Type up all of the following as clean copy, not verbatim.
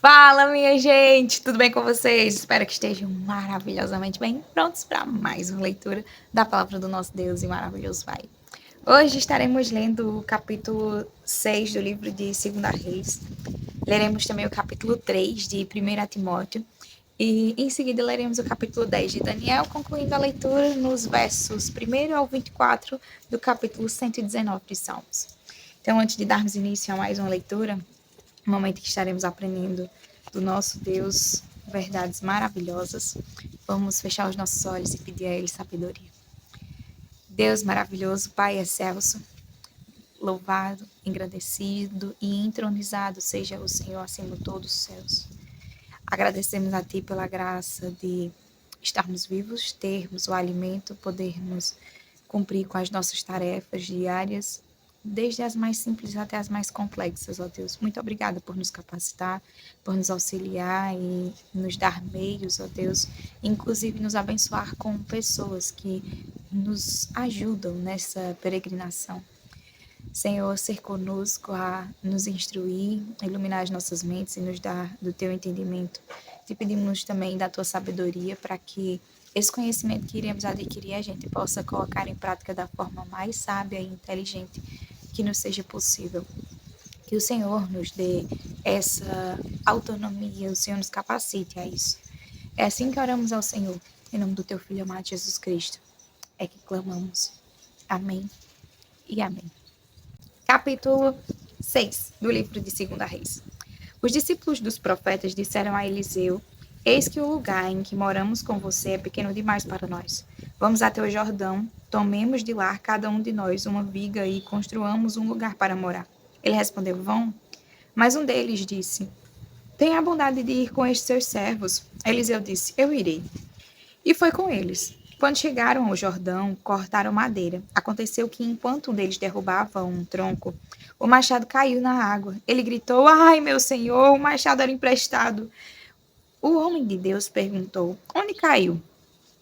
Fala, minha gente! Tudo bem com vocês? Espero que estejam maravilhosamente bem prontos para mais uma leitura da palavra do nosso Deus e maravilhoso Pai. Hoje estaremos lendo o capítulo 6 do livro de 2 Reis. Leremos também o capítulo 3 de 1 Timóteo. E em seguida leremos o capítulo 10 de Daniel, concluindo a leitura nos versos 1 ao 24 do capítulo 119 de Salmos. Então, antes de darmos início a mais uma leitura, um momento que estaremos aprendendo do nosso Deus verdades maravilhosas, vamos fechar os nossos olhos e pedir a Ele sabedoria. Deus maravilhoso, Pai excelso, louvado, engrandecido e entronizado seja o Senhor acima de todos os céus. Agradecemos a Ti pela graça de estarmos vivos, termos o alimento, podermos cumprir com as nossas tarefas diárias, desde as mais simples até as mais complexas, ó Deus. Muito obrigada por nos capacitar, por nos auxiliar e nos dar meios, ó Deus, inclusive nos abençoar com pessoas que nos ajudam nessa peregrinação. Senhor, ser conosco a nos instruir, iluminar as nossas mentes e nos dar do Teu entendimento. Te pedimos também da Tua sabedoria para que esse conhecimento que iremos adquirir a gente possa colocar em prática da forma mais sábia e inteligente que nos seja possível. Que o Senhor nos dê essa autonomia, o Senhor nos capacite a isso. É assim que oramos ao Senhor, em nome do Teu Filho amado Jesus Cristo. É que clamamos. Amém e amém. Capítulo 6 do livro de 2 Reis. Os discípulos dos profetas disseram a Eliseu: Eis que o lugar em que moramos com você é pequeno demais para nós. Vamos até o Jordão, tomemos de lá cada um de nós uma viga e construamos um lugar para morar. Ele respondeu: Vão. Mas um deles disse: Tenha a bondade de ir com estes seus servos. Eliseu disse: Eu irei. E foi com eles. Quando chegaram ao Jordão, cortaram madeira. Aconteceu que, enquanto um deles derrubava um tronco, o machado caiu na água. Ele gritou: Ai, meu senhor, o machado era emprestado. O homem de Deus perguntou: Onde caiu?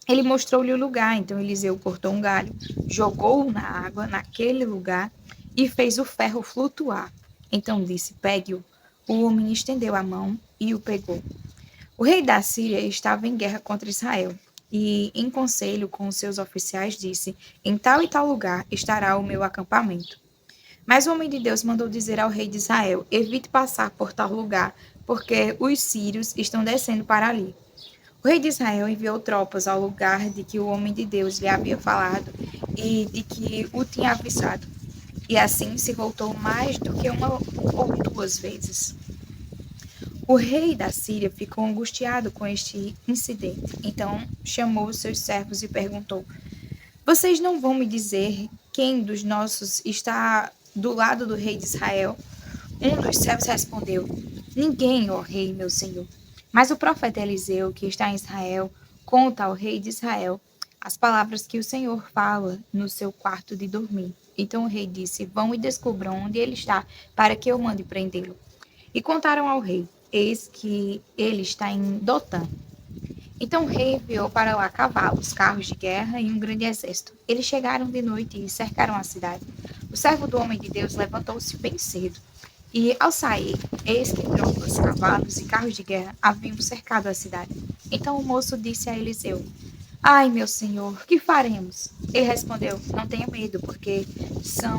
Ele mostrou-lhe o lugar. Então Eliseu cortou um galho, jogou-o na água, naquele lugar, e fez o ferro flutuar. Então disse: Pegue-o. O homem estendeu a mão e o pegou. O rei da Síria estava em guerra contra Israel. E, em conselho com os seus oficiais, disse: Em tal e tal lugar estará o meu acampamento. Mas o homem de Deus mandou dizer ao rei de Israel: Evite passar por tal lugar, porque os sírios estão descendo para ali. O rei de Israel enviou tropas ao lugar de que o homem de Deus lhe havia falado e de que o tinha avisado. E assim se voltou mais do que uma ou duas vezes. O rei da Síria ficou angustiado com este incidente. Então chamou os seus servos e perguntou: Vocês não vão me dizer quem dos nossos está do lado do rei de Israel? Um dos servos respondeu: Ninguém, ó rei, meu senhor. Mas o profeta Eliseu, que está em Israel, conta ao rei de Israel as palavras que o Senhor fala no seu quarto de dormir. Então o rei disse: Vão e descubram onde ele está, para que eu mande prendê-lo. E contaram ao rei: Eis que ele está em Dotã. Então o rei enviou para lá cavalos, carros de guerra e um grande exército. Eles chegaram de noite e cercaram a cidade. O servo do homem de Deus levantou-se bem cedo. E, ao sair, eis que tropas, cavalos e carros de guerra haviam cercado a cidade. Então o moço disse a Eliseu: Ai, meu senhor, que faremos? Ele respondeu: Não tenha medo, porque são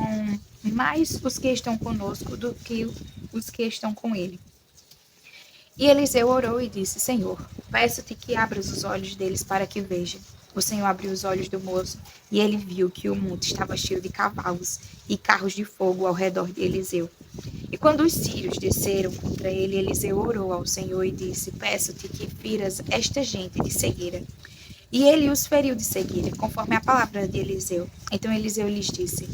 mais os que estão conosco do que os que estão com ele. E Eliseu orou e disse: Senhor, peço-te que abras os olhos deles para que vejam. O Senhor abriu os olhos do moço, e ele viu que o monte estava cheio de cavalos e carros de fogo ao redor de Eliseu. E quando os sírios desceram contra ele, Eliseu orou ao Senhor e disse: Peço-te que firas esta gente de cegueira. E ele os feriu de cegueira, conforme a palavra de Eliseu. Então Eliseu lhes disse: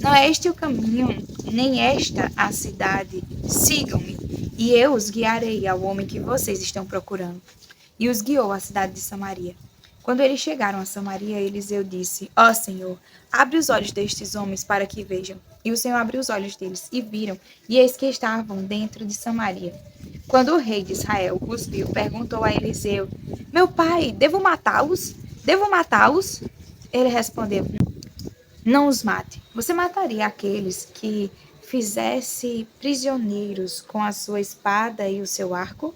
Não é este o caminho, nem esta a cidade. Sigam-me, e eu os guiarei ao homem que vocês estão procurando. E os guiou à cidade de Samaria. Quando eles chegaram a Samaria, Eliseu disse: Ó Senhor, abre os olhos destes homens para que vejam. E o Senhor abriu os olhos deles e viram, e eis que estavam dentro de Samaria. Quando o rei de Israel os viu, perguntou a Eliseu: Meu pai, devo matá-los? Devo matá-los? Ele respondeu: Não os mate. Você mataria aqueles que fizesse prisioneiros com a sua espada e o seu arco?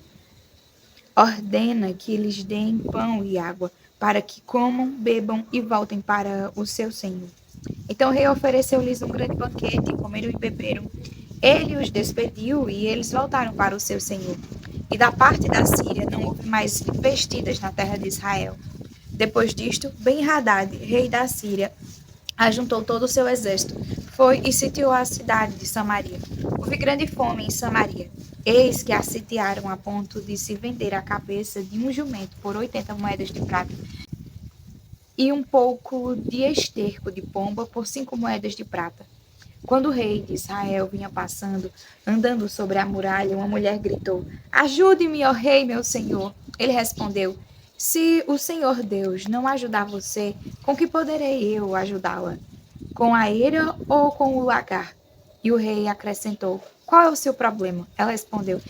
Ordena que lhes deem pão e água, para que comam, bebam e voltem para o seu senhor. Então o rei ofereceu-lhes um grande banquete, comeram e beberam. Ele os despediu e eles voltaram para o seu senhor. E da parte da Síria não houve mais investidas na terra de Israel. Depois disto, Ben-Hadad, rei da Síria, ajuntou todo o seu exército, foi e sitiou a cidade de Samaria. Houve grande fome em Samaria. Eis que a sitiaram a ponto de se vender a cabeça de um jumento por 80 moedas de prata e um pouco de esterco de pomba por 5 moedas de prata. Quando o rei de Israel vinha passando, andando sobre a muralha, uma mulher gritou: Ajude-me, ó rei, meu senhor. Ele respondeu: Se o Senhor Deus não ajudar você, com que poderei eu ajudá-la? Com a ira ou com o lagar? E o rei acrescentou: Qual é o seu problema? Ela respondeu: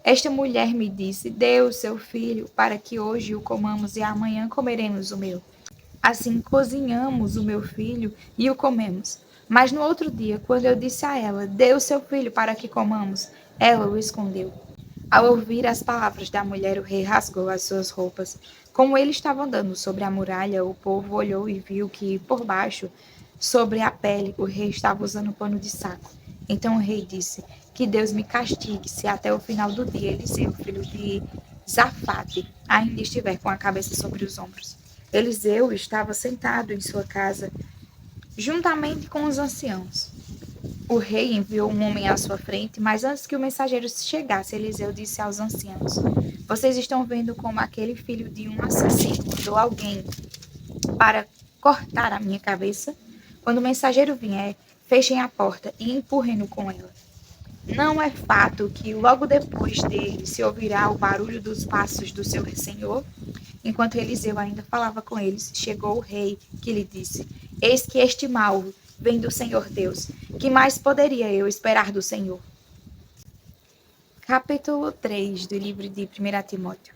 Esta mulher me disse: Dê o seu filho, para que hoje o comamos e amanhã comeremos o meu. Assim cozinhamos o meu filho e o comemos. Mas no outro dia, quando eu disse a ela: Dê o seu filho para que comamos, ela o escondeu. Ao ouvir as palavras da mulher, o rei rasgou as suas roupas. Como ele estava andando sobre a muralha, o povo olhou e viu que, por baixo, sobre a pele, o rei estava usando pano de saco. Então o rei disse: Que Deus me castigue se até o final do dia Eliseu, filho de Zafate, ainda estiver com a cabeça sobre os ombros. Eliseu estava sentado em sua casa, juntamente com os anciãos. O rei enviou um homem à sua frente, mas antes que o mensageiro chegasse, Eliseu disse aos anciãos: Vocês estão vendo como aquele filho de um assassino mandou alguém para cortar a minha cabeça? Quando o mensageiro vier, fechem a porta e empurrem-no com ela. Não é fato que logo depois dele se ouvirá o barulho dos passos do seu senhor? Enquanto Eliseu ainda falava com eles, chegou o rei, que lhe disse: Eis que este mal vem do Senhor Deus. Que mais poderia eu esperar do Senhor? Capítulo 3 do livro de 1 Timóteo.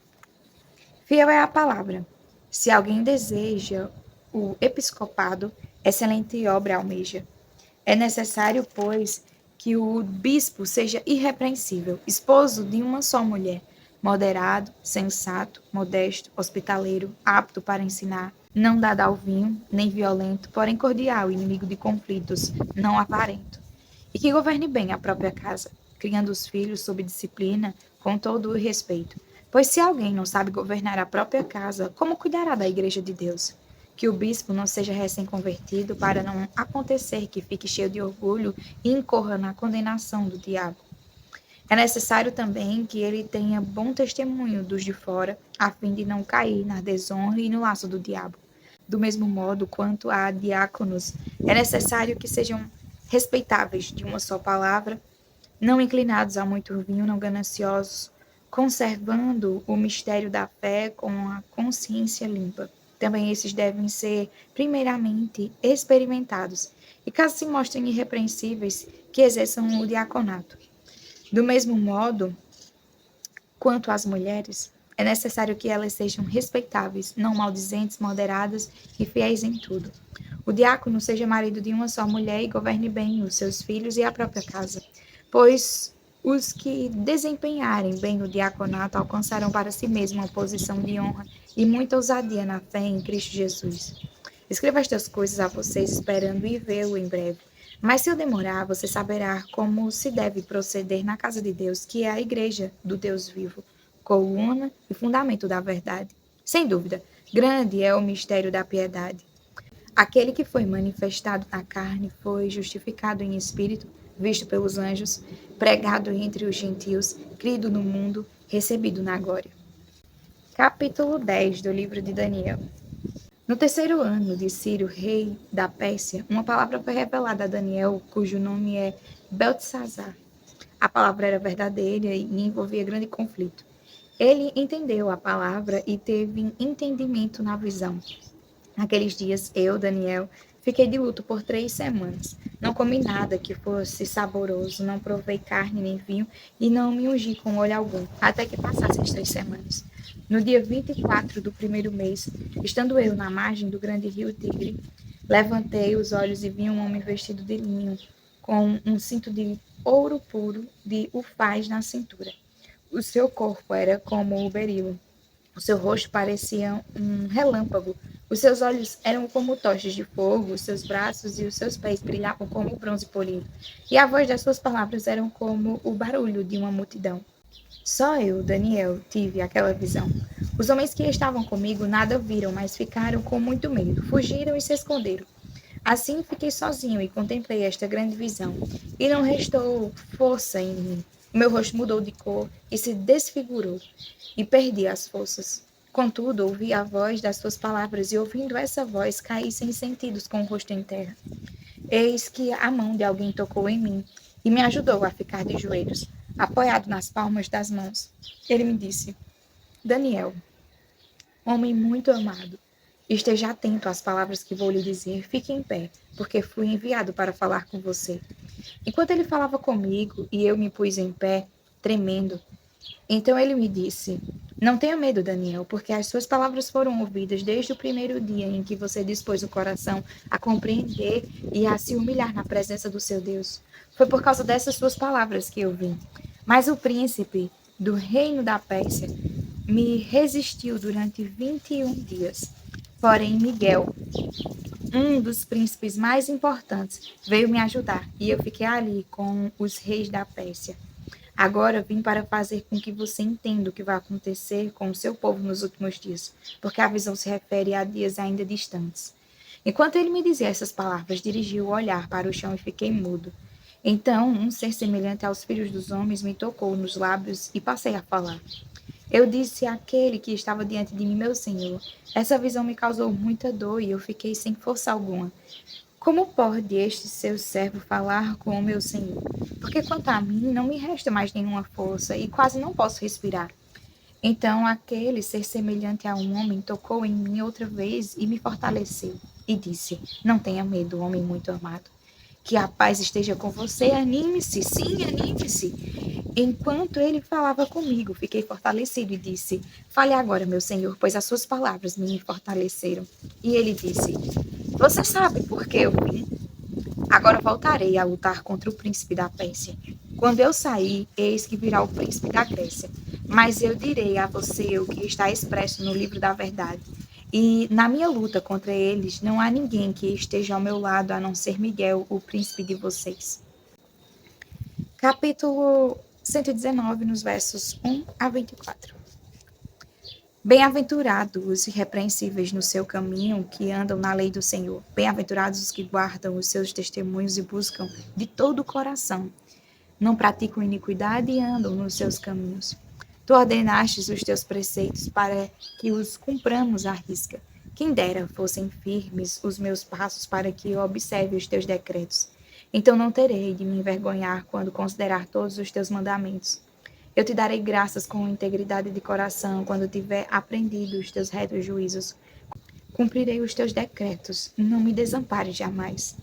Fiel é a palavra. Se alguém deseja o episcopado, excelente obra almeja. É necessário, pois, que o bispo seja irrepreensível, esposo de uma só mulher, moderado, sensato, modesto, hospitaleiro, apto para ensinar, não dado ao vinho, nem violento, porém cordial, inimigo de conflitos, não avarento. E que governe bem a própria casa, criando os filhos sob disciplina, com todo o respeito. Pois se alguém não sabe governar a própria casa, como cuidará da igreja de Deus? Que o bispo não seja recém-convertido, para não acontecer que fique cheio de orgulho e incorra na condenação do diabo. É necessário também que ele tenha bom testemunho dos de fora, a fim de não cair na desonra e no laço do diabo. Do mesmo modo, quanto a diáconos, é necessário que sejam respeitáveis de uma só palavra, não inclinados a muito vinho, não gananciosos, conservando o mistério da fé com a consciência limpa. Também esses devem ser, primeiramente, experimentados, e caso se mostrem irrepreensíveis, que exerçam o diaconato. Do mesmo modo, quanto às mulheres, é necessário que elas sejam respeitáveis, não maldizentes, moderadas e fiéis em tudo. O diácono seja marido de uma só mulher e governe bem os seus filhos e a própria casa, pois os que desempenharem bem o diaconato alcançarão para si mesmos uma posição de honra e muita ousadia na fé em Cristo Jesus. Escreva estas coisas a vocês, esperando e vê-lo em breve. Mas se eu demorar, você saberá como se deve proceder na casa de Deus, que é a igreja do Deus vivo, coluna e fundamento da verdade. Sem dúvida, grande é o mistério da piedade. Aquele que foi manifestado na carne foi justificado em espírito, visto pelos anjos, pregado entre os gentios, crido no mundo, recebido na glória. Capítulo 10 do livro de Daniel. No terceiro ano de Ciro, rei da Pérsia, uma palavra foi revelada a Daniel, cujo nome é Beltesazar. A palavra era verdadeira e envolvia grande conflito. Ele entendeu a palavra e teve entendimento na visão. Naqueles dias, eu, Daniel, fiquei de luto por 3 semanas. Não comi nada que fosse saboroso, não provei carne nem vinho e não me ungi com óleo algum, até que passassem as 3 semanas. No dia 24 do primeiro mês, estando eu na margem do grande rio Tigre, levantei os olhos e vi um homem vestido de linho, com um cinto de ouro puro de ufaz na cintura. O seu corpo era como o berilo. O seu rosto parecia um relâmpago. Os seus olhos eram como tochas de fogo, os seus braços e os seus pés brilhavam como bronze polido. E a voz das suas palavras era como o barulho de uma multidão. Só eu, Daniel, tive aquela visão. Os homens que estavam comigo nada viram, mas ficaram com muito medo. Fugiram e se esconderam. Assim fiquei sozinho e contemplei esta grande visão, e não restou força em mim. O meu rosto mudou de cor e se desfigurou, e perdi as forças. Contudo, ouvi a voz das suas palavras, e ouvindo essa voz, caí sem sentidos com o rosto em terra. Eis que a mão de alguém tocou em mim e me ajudou a ficar de joelhos, apoiado nas palmas das mãos. Ele me disse: Daniel, homem muito amado, esteja atento às palavras que vou lhe dizer, fique em pé, porque fui enviado para falar com você. Enquanto ele falava comigo e eu me pus em pé, tremendo, então ele me disse: Não tenha medo, Daniel, porque as suas palavras foram ouvidas desde o primeiro dia em que você dispôs o coração a compreender e a se humilhar na presença do seu Deus. Foi por causa dessas suas palavras que eu vim. Mas o príncipe do reino da Pérsia me resistiu durante 21 dias. Porém, Miguel, um dos príncipes mais importantes, veio me ajudar e eu fiquei ali com os reis da Pérsia. Agora vim para fazer com que você entenda o que vai acontecer com o seu povo nos últimos dias, porque a visão se refere a dias ainda distantes. Enquanto ele me dizia essas palavras, dirigi o olhar para o chão e fiquei mudo. Então, um ser semelhante aos filhos dos homens me tocou nos lábios e passei a falar. Eu disse àquele que estava diante de mim, meu senhor, essa visão me causou muita dor e eu fiquei sem força alguma. Como pode este seu servo falar com o meu senhor? Porque quanto a mim, não me resta mais nenhuma força e quase não posso respirar. Então aquele ser semelhante a um homem tocou em mim outra vez e me fortaleceu. E disse: Não tenha medo, homem muito amado. Que a paz esteja com você, anime-se, sim, anime-se. Enquanto ele falava comigo, fiquei fortalecido e disse: Fale agora, meu senhor, pois as suas palavras me fortaleceram. E ele disse: Você sabe por que eu vim? Agora voltarei a lutar contra o príncipe da Pérsia. Quando eu sair, eis que virá o príncipe da Grécia. Mas eu direi a você o que está expresso no livro da verdade. E na minha luta contra eles, não há ninguém que esteja ao meu lado a não ser Miguel, o príncipe de vocês. Capítulo 119, nos versos 1 a 24. Bem-aventurados os irrepreensíveis no seu caminho, que andam na lei do Senhor. Bem-aventurados os que guardam os seus testemunhos e buscam de todo o coração. Não praticam iniquidade e andam nos seus caminhos. Tu ordenastes os teus preceitos para que os cumpramos à risca. Quem dera fossem firmes os meus passos para que eu observe os teus decretos. Então não terei de me envergonhar quando considerar todos os teus mandamentos. Eu te darei graças com integridade de coração quando tiver aprendido os teus retos juízos. Cumprirei os teus decretos, não me desampares jamais.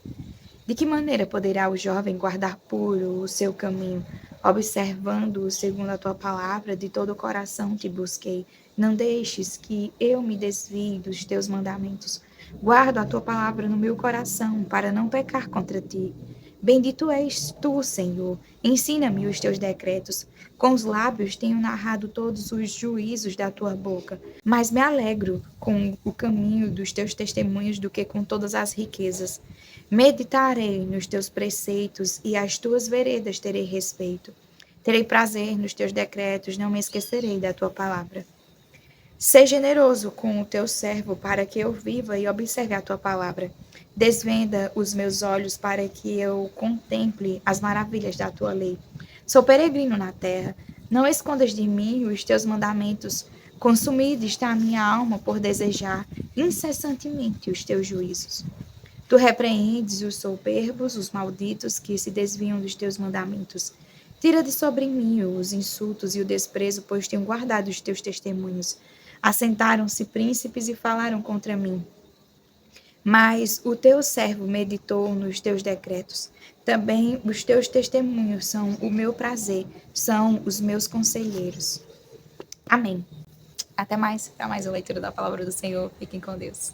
De que maneira poderá o jovem guardar puro o seu caminho, observando-o segundo a tua palavra, de todo o coração te busquei. Não deixes que eu me desvie dos teus mandamentos. Guardo a tua palavra no meu coração, para não pecar contra ti. Bendito és tu, Senhor. Ensina-me os teus decretos. Com os lábios tenho narrado todos os juízos da tua boca, mas me alegro com o caminho dos teus testemunhos do que com todas as riquezas. Meditarei nos teus preceitos e às tuas veredas terei respeito. Terei prazer nos teus decretos, não me esquecerei da tua palavra. Sê generoso com o teu servo para que eu viva e observe a tua palavra. Desvenda os meus olhos para que eu contemple as maravilhas da tua lei. Sou peregrino na terra. Não escondas de mim os teus mandamentos. Consumida está a minha alma por desejar incessantemente os teus juízos. Tu repreendes os soberbos, os malditos que se desviam dos teus mandamentos. Tira de sobre mim os insultos e o desprezo, pois tenho guardado os teus testemunhos. Assentaram-se príncipes e falaram contra mim. Mas o teu servo meditou nos teus decretos. Também os teus testemunhos são o meu prazer, são os meus conselheiros. Amém. Até mais, para mais uma leitura da palavra do Senhor. Fiquem com Deus.